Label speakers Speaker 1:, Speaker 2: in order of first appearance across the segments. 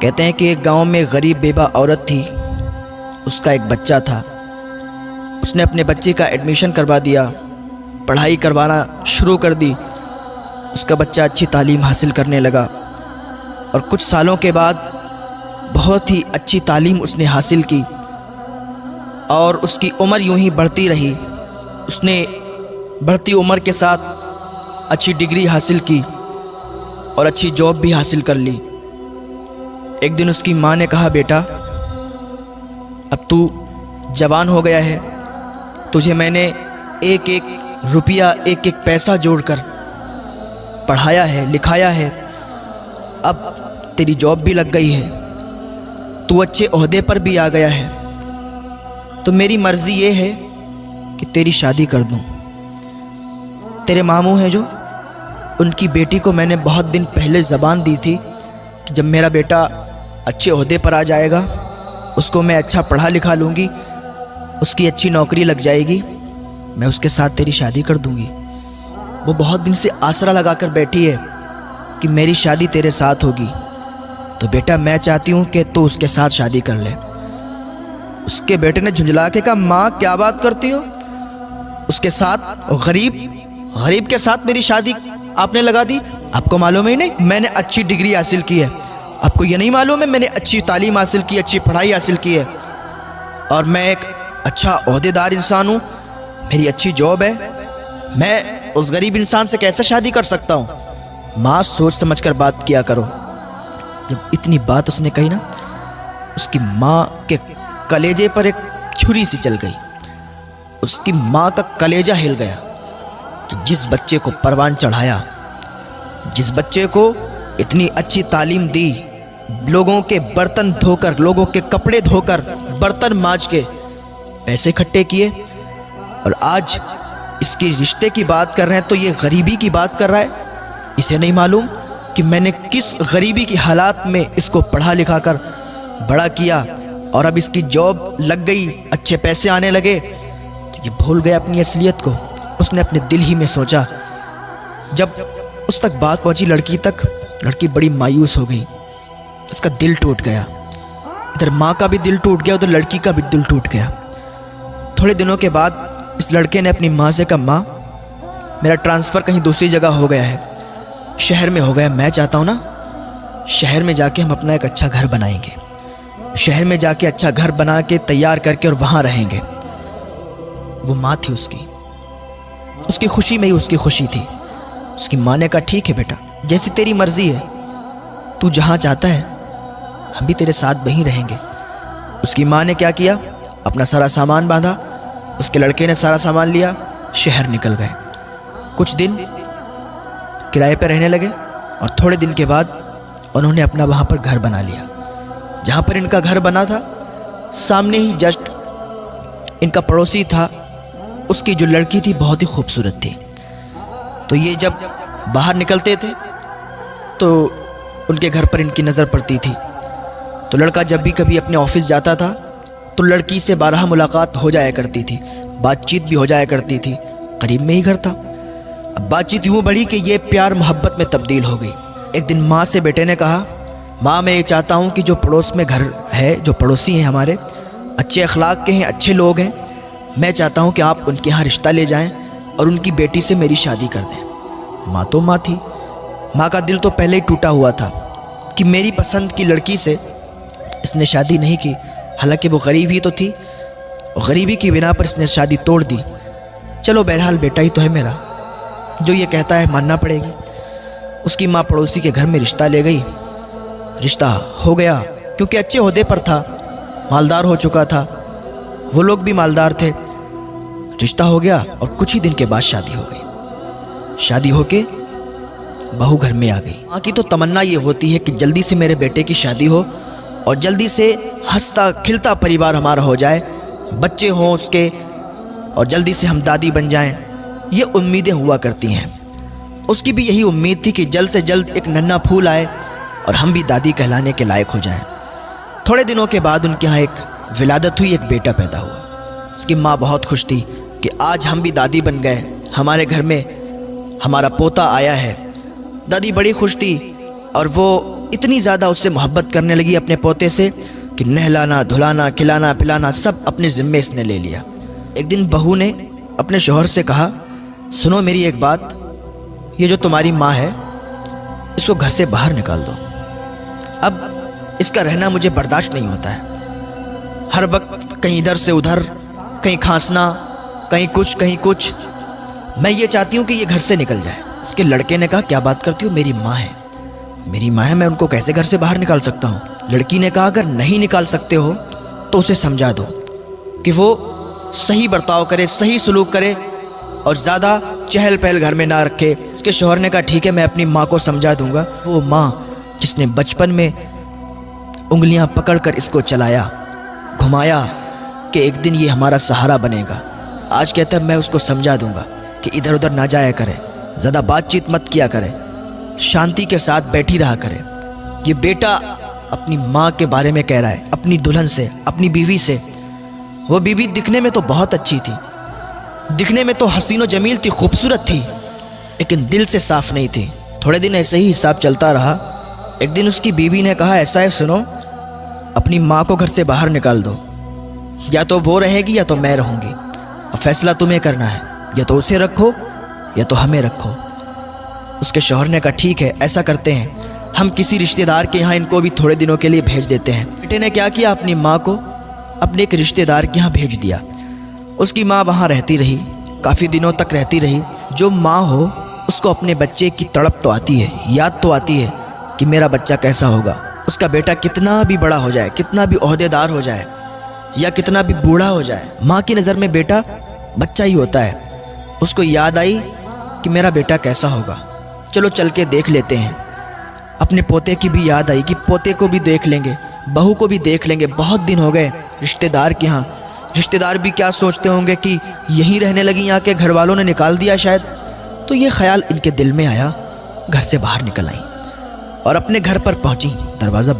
Speaker 1: کہتے ہیں کہ ایک گاؤں میں غریب بیوہ عورت تھی، اس کا ایک بچہ تھا۔ اس نے اپنے بچے کا ایڈمیشن کروا دیا، پڑھائی کروانا شروع کر دی۔ اس کا بچہ اچھی تعلیم حاصل کرنے لگا اور کچھ سالوں کے بعد بہت ہی اچھی تعلیم اس نے حاصل کی اور اس کی عمر یوں ہی بڑھتی رہی۔ اس نے بڑھتی عمر کے ساتھ اچھی ڈگری حاصل کی اور اچھی جاب بھی حاصل کر لی۔ ایک دن اس کی ماں نے کہا، بیٹا اب تو جوان ہو گیا ہے، تجھے میں نے ایک ایک روپیہ ایک ایک پیسہ جوڑ کر پڑھایا ہے، لکھایا ہے، اب تیری جاب بھی لگ گئی ہے، تو اچھے عہدے پر بھی آ گیا ہے، تو میری مرضی یہ ہے کہ تیری شادی کر دوں۔ تیرے ماموں ہیں جو، ان کی بیٹی کو میں نے بہت دن پہلے زبان دی تھی کہ جب میرا بیٹا اچھے عہدے پر آ جائے گا، اس کو میں اچھا پڑھا لکھا لوں گی، اس کی اچھی نوکری لگ جائے گی، میں اس کے ساتھ تیری شادی کر دوں گی۔ وہ بہت دن سے آسرا لگا کر بیٹھی ہے کہ میری شادی تیرے ساتھ ہوگی، تو بیٹا میں چاہتی ہوں کہ تو اس کے ساتھ شادی کر لے۔ اس کے بیٹے نے جھنجھلا کے کہا، ماں کیا بات کرتی ہو؟ اس کے ساتھ غریب کے ساتھ میری شادی آپ نے لگا دی؟ آپ کو معلوم ہی نہیں میں نے اچھی ڈگری حاصل کی ہے؟ آپ کو یہ نہیں معلوم ہے میں نے اچھی تعلیم حاصل کی، اچھی پڑھائی حاصل کی ہے، اور میں ایک اچھا عہدے دار انسان ہوں، میری اچھی جاب ہے، میں اس غریب انسان سے کیسے شادی کر سکتا ہوں؟ ماں سوچ سمجھ کر بات کیا کرو۔ جب اتنی بات اس نے کہی نا، اس کی ماں کے کلیجے پر ایک چھری سی چل گئی۔ اس کی ماں کا کلیجہ ہل گیا کہ جس بچے کو پروان چڑھایا، جس بچے کو اتنی اچھی تعلیم دی، لوگوں کے برتن دھو کر، لوگوں کے کپڑے دھو کر، برتن مانج کے پیسے اکٹھے کیے، اور آج اس کی رشتے کی بات کر رہے ہیں تو یہ غریبی کی بات کر رہا ہے۔ اسے نہیں معلوم کہ میں نے کس غریبی کی حالات میں اس کو پڑھا لکھا کر بڑا کیا، اور اب اس کی جاب لگ گئی، اچھے پیسے آنے لگے، تو یہ بھول گیا اپنی اصلیت کو۔ اس نے اپنے دل ہی میں سوچا۔ جب اس تک بات پہنچی لڑکی تک، لڑکی بڑی مایوس ہو گئی، اس کا دل ٹوٹ گیا، ادھر ماں کا بھی دل ٹوٹ گیا، ادھر لڑکی کا بھی دل ٹوٹ گیا۔ تھوڑے دنوں کے بعد اس لڑکے نے اپنی ماں سے کہا، ماں میرا ٹرانسفر کہیں دوسری جگہ ہو گیا ہے، شہر میں ہو گیا، میں چاہتا ہوں نا شہر میں جا کے ہم اپنا ایک اچھا گھر بنائیں گے، شہر میں جا کے اچھا گھر بنا کے تیار کر کے اور وہاں رہیں گے۔ وہ ماں تھی اس کی خوشی میں ہی اس کی خوشی تھی۔ اس کی ماں نے کہا، ٹھیک ہے بیٹا، جیسی تیری مرضی ہے، تو جہاں چاہتا ہے ہم بھی تیرے ساتھ وہیں رہیں گے۔ اس کی ماں نے کیا کیا، اپنا سارا سامان باندھا، اس کے لڑکے نے سارا سامان لیا، شہر نکل گئے۔ کچھ دن کرائے پہ رہنے لگے، اور تھوڑے دن کے بعد انہوں نے اپنا وہاں پر گھر بنا لیا۔ جہاں پر ان کا گھر بنا تھا، سامنے ہی جسٹ ان کا پڑوسی تھا، اس کی جو لڑکی تھی بہت ہی خوبصورت تھی۔ تو یہ جب باہر نکلتے تھے تو ان کے گھر پر ان کی نظر پڑتی تھی، تو لڑکا جب بھی کبھی اپنے آفس جاتا تھا تو لڑکی سے بارہا ملاقات ہو جایا کرتی تھی، بات چیت بھی ہو جایا کرتی تھی، قریب میں ہی گھر تھا۔ اب بات چیت یوں بڑھی کہ یہ پیار محبت میں تبدیل ہو گئی۔ ایک دن ماں سے بیٹے نے کہا، ماں میں یہ چاہتا ہوں کہ جو پڑوس میں گھر ہے، جو پڑوسی ہیں ہمارے، اچھے اخلاق کے ہیں، اچھے لوگ ہیں، میں چاہتا ہوں کہ آپ ان کے ہاں رشتہ لے جائیں اور ان کی بیٹی سے میری شادی کر دیں۔ ماں تو ماں تھی، ماں کا دل تو پہلے ہی ٹوٹا ہوا تھا کہ میری پسند کی لڑکی سے اس نے شادی نہیں کی، حالانکہ وہ غریب ہی تو تھی، غریبی کی بنا پر اس نے شادی توڑ دی۔ چلو بہرحال بیٹا ہی تو ہے میرا، جو یہ کہتا ہے ماننا پڑے گی۔ اس کی ماں پڑوسی کے گھر میں رشتہ لے گئی، رشتہ ہو گیا، کیونکہ اچھے عہدے پر تھا، مالدار ہو چکا تھا، وہ لوگ بھی مالدار تھے، رشتہ ہو گیا، اور کچھ ہی دن کے بعد شادی ہو گئی۔ شادی ہو کے بہو گھر میں آ گئی۔ ماں کی تو تمنا یہ ہوتی ہے کہ جلدی سے میرے بیٹے کی شادی ہو اور جلدی سے ہنستا کھلتا پریوار ہمارا ہو جائے، بچے ہوں اس کے، اور جلدی سے ہم دادی بن جائیں، یہ امیدیں ہوا کرتی ہیں۔ اس کی بھی یہی امید تھی کہ جلد سے جلد ایک ننھا پھول آئے اور ہم بھی دادی کہلانے کے لائق ہو جائیں۔ تھوڑے دنوں کے بعد ان کے ہاں ایک ولادت ہوئی، ایک بیٹا پیدا ہوا۔ اس کی ماں بہت خوش تھی کہ آج ہم بھی دادی بن گئے، ہمارے گھر میں ہمارا پوتا آیا ہے۔ دادی بڑی خوش تھی، اور وہ اتنی زیادہ اس سے محبت کرنے لگی اپنے پوتے سے کہ نہلانا دھلانا کھلانا پلانا سب اپنے ذمے اس نے لے لیا۔ ایک دن بہو نے اپنے شوہر سے کہا، سنو میری ایک بات، یہ جو تمہاری ماں ہے اس کو گھر سے باہر نکال دو، اب اس کا رہنا مجھے برداشت نہیں ہوتا ہے، ہر وقت کہیں ادھر سے ادھر، کہیں کھانسنا، کہیں کچھ، میں یہ چاہتی ہوں کہ یہ گھر سے نکل جائے۔ اس کے لڑکے نے کہا، کیا بات کرتی ہو، میری ماں ہے، میں ان کو کیسے گھر سے باہر نکال سکتا ہوں؟ لڑکی نے کہا، اگر نہیں نکال سکتے ہو تو اسے سمجھا دو کہ وہ صحیح برتاؤ کرے، صحیح سلوک کرے اور زیادہ چہل پہل گھر میں نہ رکھے۔ اس کے شوہر نے کہا، ٹھیک ہے، میں اپنی ماں کو سمجھا دوں گا۔ وہ ماں جس نے بچپن میں انگلیاں پکڑ کر اس کو چلایا، گھمایا کہ ایک دن یہ ہمارا سہارا بنے گا، آج کہتا ہے میں اس کو سمجھا دوں گا کہ ادھر ادھر نہ جایا کرے، زیادہ بات چیت مت کیا کرے، شانتی کے ساتھ بیٹھی رہا کرے۔ یہ بیٹا اپنی ماں کے بارے میں کہہ رہا ہے، اپنی دلہن سے، اپنی بیوی سے۔ وہ بیوی دکھنے میں تو بہت اچھی تھی، دکھنے میں تو حسین و جمیل تھی، خوبصورت تھی، لیکن دل سے صاف نہیں تھی۔ تھوڑے دن ایسے ہی حساب چلتا رہا۔ ایک دن اس کی بیوی نے کہا، ایسا ہے سنو، اپنی ماں کو گھر سے باہر نکال دو، یا تو وہ رہے گی یا تو میں رہوں گی، اب فیصلہ تمہیں کرنا ہے، یا تو اسے رکھو یا تو ہمیں رکھو۔ اس کے شوہر نے کہا، ٹھیک ہے، ایسا کرتے ہیں، ہم کسی رشتہ دار کے یہاں ان کو بھی تھوڑے دنوں کے لیے بھیج دیتے ہیں۔ بیٹے نے کیا کیا، اپنی ماں کو اپنے ایک رشتہ دار کے یہاں بھیج دیا۔ اس کی ماں وہاں رہتی رہی، کافی دنوں تک رہتی رہی۔ جو ماں ہو اس کو اپنے بچے کی تڑپ تو آتی ہے، یاد تو آتی ہے کہ میرا بچہ کیسا ہوگا، اس کا بیٹا کتنا بھی بڑا ہو جائے، کتنا بھی عہدے دار ہو جائے یا کتنا بھی بوڑھا ہو جائے، ماں کی نظر میں بیٹا بچہ ہی ہوتا ہے۔ اس کو یاد آئی کہ میرا بیٹا کیسا ہوگا، چلو چل کے دیکھ لیتے ہیں۔ اپنے پوتے کی بھی یاد آئی کہ پوتے کو بھی دیکھ لیں گے، بہو کو بھی دیکھ لیں گے، بہت دن ہو گئے رشتہ دار کے ہاں۔ رشتہ دار بھی کیا سوچتے ہوں گے کہ یہیں رہنے لگی، آ کے گھر والوں نے نکال دیا شاید۔ تو یہ خیال ان کے دل میں آیا، گھر سے باہر نکل آئیں اور اپنے گھر پر پہنچی۔ دروازہ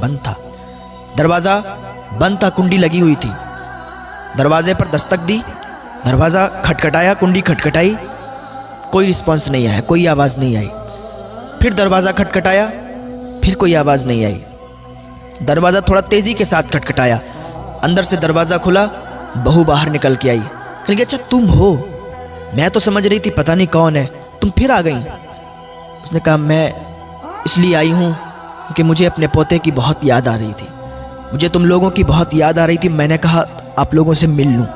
Speaker 1: بند تھا، کنڈی لگی ہوئی تھی۔ دروازے پر دستک دی، دروازہ کھٹکھٹایا، کنڈی کھٹکھٹائی، کوئی رسپانس نہیں آیا، کوئی آواز نہیں آئی۔ پھر دروازہ کھٹکھٹایا، پھر کوئی آواز نہیں آئی۔ دروازہ تھوڑا تیزی کے ساتھ کھٹکھٹایا، اندر سے دروازہ کھلا، بہو باہر نکل کے آئی۔ کہنے لگی، اچھا تم ہو، میں تو سمجھ رہی تھی پتہ نہیں کون ہے، تم پھر آ گئیں۔ اس نے کہا، میں اس لیے آئی ہوں کہ مجھے اپنے پوتے کی بہت یاد آ رہی تھی، مجھے تم لوگوں کی بہت یاد آ رہی تھی، میں نے کہا آپ لوگوں سے مل لوں۔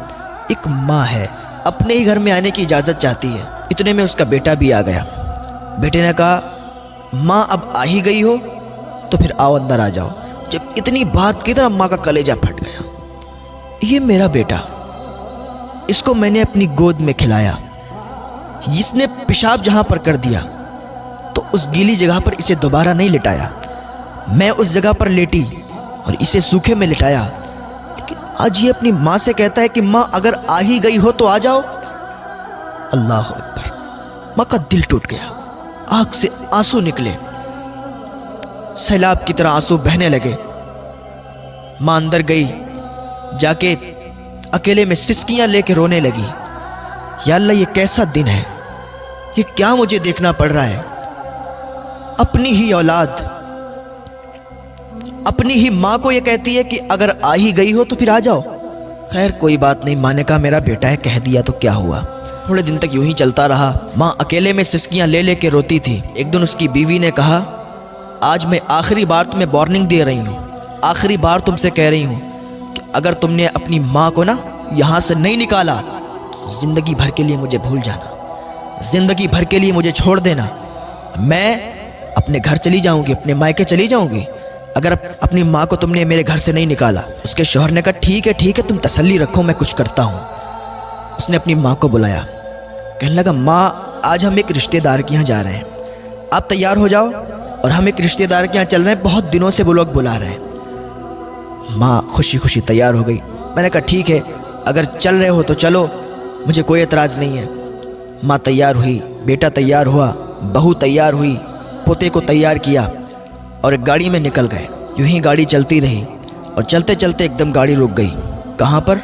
Speaker 1: ایک ماں ہے، اپنے ہی گھر میں آنے کی اجازت چاہتی ہے۔ اتنے میں اس کا بیٹا بھی آ گیا۔ بیٹے نے کہا، ماں اب آ ہی گئی ہو تو پھر آؤ، اندر آ جاؤ۔ جب اتنی بات کی تو ماں کا کلیجہ پھٹ گیا۔ یہ میرا بیٹا، اس کو میں نے اپنی گود میں کھلایا، اس نے پیشاب جہاں پر کر دیا تو اس گیلی جگہ پر اسے دوبارہ نہیں لٹایا، میں اس جگہ پر لیٹی اور اسے سوکھے میں لٹایا، لیکن آج یہ اپنی ماں سے کہتا ہے کہ ماں اگر آ ہی گئی ہو تو آ جاؤ۔ اللہ اکبر! ماں کا دل ٹوٹ گیا، آنکھ سے آنسو نکلے، سیلاب کی طرح آنسو بہنے لگے۔ ماں اندر گئی، جا کے اکیلے میں سسکیاں لے کے رونے لگی، یا اللہ یہ کیسا دن ہے، یہ کیا مجھے دیکھنا پڑ رہا ہے۔ اپنی ہی اولاد اپنی ہی ماں کو یہ کہتی ہے کہ اگر آ ہی گئی ہو تو پھر آ جاؤ۔ خیر کوئی بات نہیں، ماں نے کہا میرا بیٹا ہے، کہہ دیا تو کیا ہوا۔ تھوڑے دن تک یوں ہی چلتا رہا، ماں اکیلے میں سسکیاں لے لے کے روتی تھی۔ ایک دن اس کی بیوی نے کہا، آج میں آخری بار تمہیں وارننگ دے رہی ہوں، آخری بار تم سے کہہ رہی ہوں کہ اگر تم نے اپنی ماں کو نا یہاں سے نہیں نکالا، زندگی بھر کے لیے مجھے بھول جانا، زندگی بھر کے لیے مجھے چھوڑ دینا، میں اپنے گھر چلی جاؤں گی، اپنے مائکے چلی جاؤں گی اگر اپنی ماں کو تم نے میرے گھر سے نہیں نکالا۔ اس کے شوہر نے کہا، ٹھیک ہے تم تسلی رکھو، میں کچھ کرتا ہوں۔ اس نے اپنی ماں کو بلایا، کہنے لگا، ماں آج ہم ایک رشتہ دار کے یہاں جا رہے ہیں، آپ تیار ہو جاؤ، اور ہم ایک رشتہ دار کے یہاں چل رہے ہیں، بہت دنوں سے وہ لوگ بلا رہے ہیں۔ ماں خوشی خوشی تیار ہو گئی۔ میں نے کہا، ٹھیک ہے، اگر چل رہے ہو تو چلو، مجھے کوئی اعتراض نہیں ہے۔ ماں تیار ہوئی، بیٹا تیار ہوا، بہو تیار ہوئی، پوتے کو تیار کیا اور ایک گاڑی میں نکل گئے۔ یوں ہی گاڑی چلتی رہی اور چلتے چلتے ایک دم گاڑی رک گئی۔ کہاں پر؟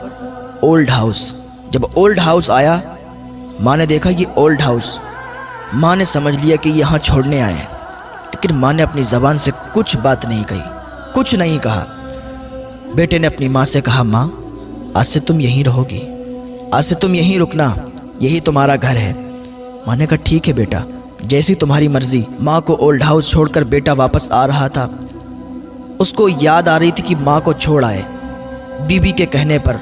Speaker 1: Old house. جب اولڈ ہاؤس آیا، ماں نے دیکھا یہ اولڈ ہاؤس، ماں نے سمجھ لیا کہ یہاں چھوڑنے آئے ہیں، لیکن ماں نے اپنی زبان سے کچھ بات نہیں کہی، کچھ نہیں کہا۔ بیٹے نے اپنی ماں سے کہا، ماں آج سے تم یہیں رہو گی، آج سے تم یہیں رکنا، یہی تمہارا گھر ہے۔ ماں نے کہا ٹھیک ہے بیٹا، جیسی تمہاری مرضی۔ ماں کو اولڈ ہاؤس چھوڑ کر بیٹا واپس آ رہا تھا۔ اس کو یاد آ رہی تھی کہ ماں کو چھوڑ آئے، بیوی کے کہنے پر۔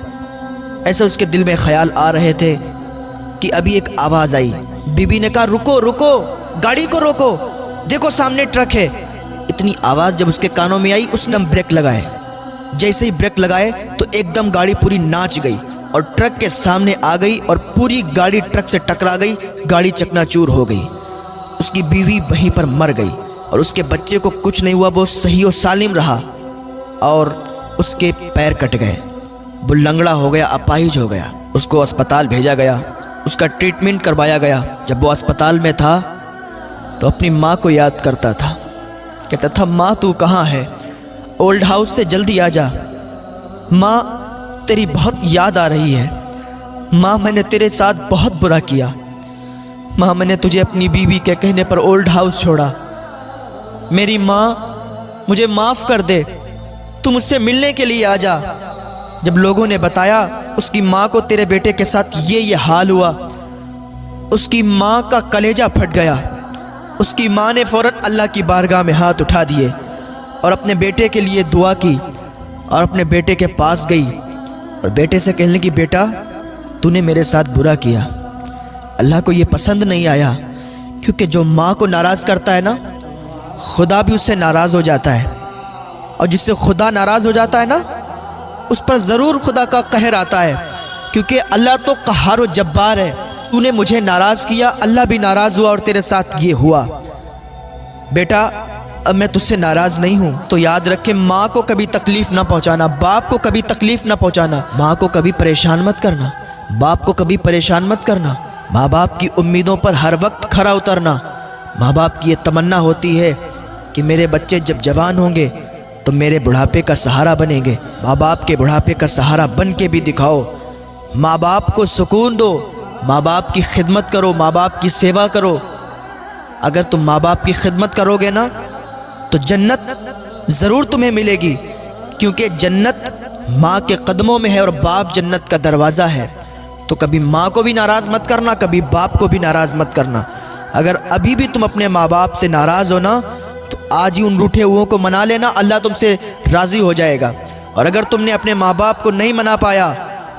Speaker 1: ایسے اس کے دل میں خیال آ رہے تھے کہ ابھی ایک آواز آئی۔ بیوی نے کہا رکو رکو، گاڑی کو روکو، دیکھو سامنے ٹرک ہے۔ اتنی آواز جب اس کے کانوں میں آئی، اس نے بریک لگائے۔ جیسے ہی بریک لگائے تو ایک دم گاڑی پوری ناچ گئی اور ٹرک کے سامنے آ گئی اور پوری گاڑی ٹرک سے ٹکرا گئی، گاڑی چکنا چور ہو گئی۔ اس کی بیوی وہیں پر مر گئی اور اس کے بچے کو کچھ نہیں ہوا، وہ صحیح و سالم رہا، اور اس کے پیر کٹ گئے، وہ لنگڑا ہو گیا، اپاہج ہو گیا۔ اس کو اسپتال بھیجا گیا، اس کا ٹریٹمنٹ کروایا گیا۔ جب وہ اسپتال میں تھا تو اپنی ماں کو یاد کرتا تھا، کہتا تھا ماں تو کہاں ہے؟ اولڈ ہاؤس سے جلدی آ جا، ماں تیری بہت یاد آ رہی ہے، ماں میں نے تیرے ساتھ بہت برا کیا، ماں میں نے تجھے اپنی بیوی کے کہنے پر اولڈ ہاؤس چھوڑا، میری ماں مجھے معاف کر دے، تو مجھ سے ملنے کے لیے آ جا۔ جب لوگوں نے بتایا اس کی ماں کو تیرے بیٹے کے ساتھ یہ حال ہوا، اس کی ماں کا کلیجہ پھٹ گیا۔ اس کی ماں نے فوراً اللہ کی بارگاہ میں ہاتھ اٹھا دیے اور اپنے بیٹے کے لیے دعا کی اور اپنے بیٹے کے پاس گئی اور بیٹے سے کہنے لگی بیٹا تو نے میرے ساتھ برا کیا، اللہ کو یہ پسند نہیں آیا، کیونکہ جو ماں کو ناراض کرتا ہے نا، خدا بھی اس سے ناراض ہو جاتا ہے، اور جس سے خدا ناراض ہو جاتا ہے نا، اس پر ضرور خدا کا قہر آتا ہے، کیونکہ اللہ تو قہار و جبار ہے۔ تو نے مجھے ناراض کیا، اللہ بھی ناراض ہوا اور تیرے ساتھ یہ ہوا۔ بیٹا اب میں تجھ سے ناراض نہیں ہوں، تو یاد رکھے ماں کو کبھی تکلیف نہ پہنچانا، باپ کو کبھی تکلیف نہ پہنچانا، ماں کو کبھی پریشان مت کرنا، باپ کو کبھی پریشان مت کرنا، ماں باپ کی امیدوں پر ہر وقت کھرا اترنا۔ ماں باپ کی یہ تمنا ہوتی ہے کہ میرے بچے جب جوان ہوں گے تو میرے بڑھاپے کا سہارا بنیں گے۔ ماں باپ کے بڑھاپے کا سہارا بن کے بھی دکھاؤ، ماں باپ کو سکون دو، ماں باپ کی خدمت کرو، ماں باپ کی سیوا کرو۔ اگر تم ماں باپ کی خدمت کرو گے نا تو جنت ضرور تمہیں ملے گی، کیونکہ جنت ماں کے قدموں میں ہے اور باپ جنت کا دروازہ ہے۔ تو کبھی ماں کو بھی ناراض مت کرنا، کبھی باپ کو بھی ناراض مت کرنا۔ اگر ابھی بھی تم اپنے ماں باپ سے ناراض ہو نا تو آج ہی ان روٹھے ہوئوں کو منا لینا، اللہ تم سے راضی ہو جائے گا۔ اور اگر تم نے اپنے ماں باپ کو نہیں منا پایا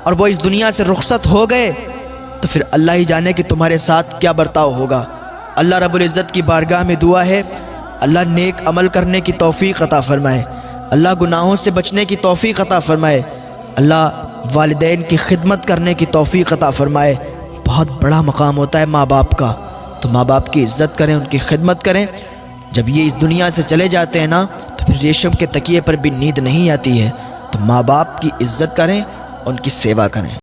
Speaker 1: اور وہ اس دنیا سے رخصت ہو گئے تو پھر اللہ ہی جانے کہ تمہارے ساتھ کیا برتاؤ ہوگا۔ اللہ رب العزت کی بارگاہ میں دعا ہے، اللہ نیک عمل کرنے کی توفیق عطا فرمائے، اللہ گناہوں سے بچنے کی توفیق عطا فرمائے، اللہ والدین کی خدمت کرنے کی توفیق عطا فرمائے۔ بہت بڑا مقام ہوتا ہے ماں باپ کا، تو ماں باپ کی عزت کریں، ان کی خدمت کریں۔ جب یہ اس دنیا سے چلے جاتے ہیں نا تو پھر ریشم کے تکیے پر بھی نیند نہیں آتی ہے، تو ماں باپ کی عزت کریں، ان کی سیوا کریں۔